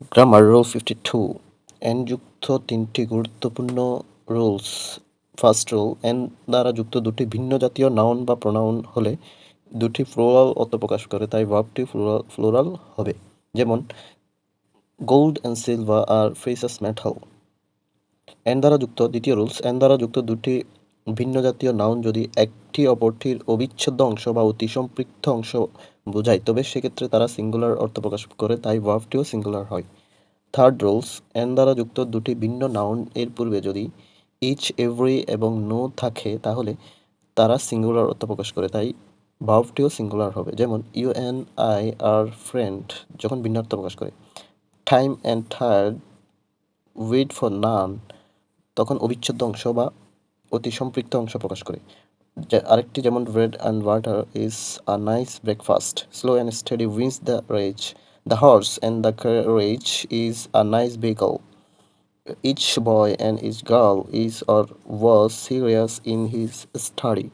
Grammar rule 52 N যুক্ত তিনটি গুরুত্বপূর্ণ রুলস। ফার্স্ট রুল, এন দ্বারা যুক্ত দুটি ভিন্ন জাতীয় নাউন বা প্রোনাউন হলে দুটি প্লুরাল অর্থ প্রকাশ করে, তাই ভার্বটি প্লুরাল হবে। যেমন gold and silver are precious metal. And দ্বারা যুক্ত দ্বিতীয় রুলস, এন দ্বারা যুক্ত দুটি ভিন্ন জাতীয় নাউন যদি একটি অপরটির অবিচ্ছেদ্য অংশ বা অতি সম্পৃক্ত অংশ বোঝায়, তবে সেক্ষেত্রে তারা সিঙ্গুলার অর্থ প্রকাশ করে, তাই ভার্বটিও সিঙ্গুলার হয়। থার্ড রুলস, এন দ্বারা যুক্ত দুটি ভিন্ন নাউন এর পূর্বে যদি ইচ, এভরি এবং নো থাকে তাহলে তারা সিঙ্গুলার অর্থ প্রকাশ করে, তাই ভার্বটিও সিঙ্গুলার হবে। যেমন you and I are friend যখন ভিন্ন অর্থ প্রকাশ করে। টাইম অ্যান্ড টায়ার্ড ওয়েট ফর নান তখন অবিচ্ছেদ্য অংশ বা অতি সম্পৃক্ত অংশ প্রকাশ করে। আরেকটি যেমন bread and water is a nice breakfast, slow and steady wins the race, the horse and the carriage is a nice vehicle, each boy and each girl is or was serious in his study.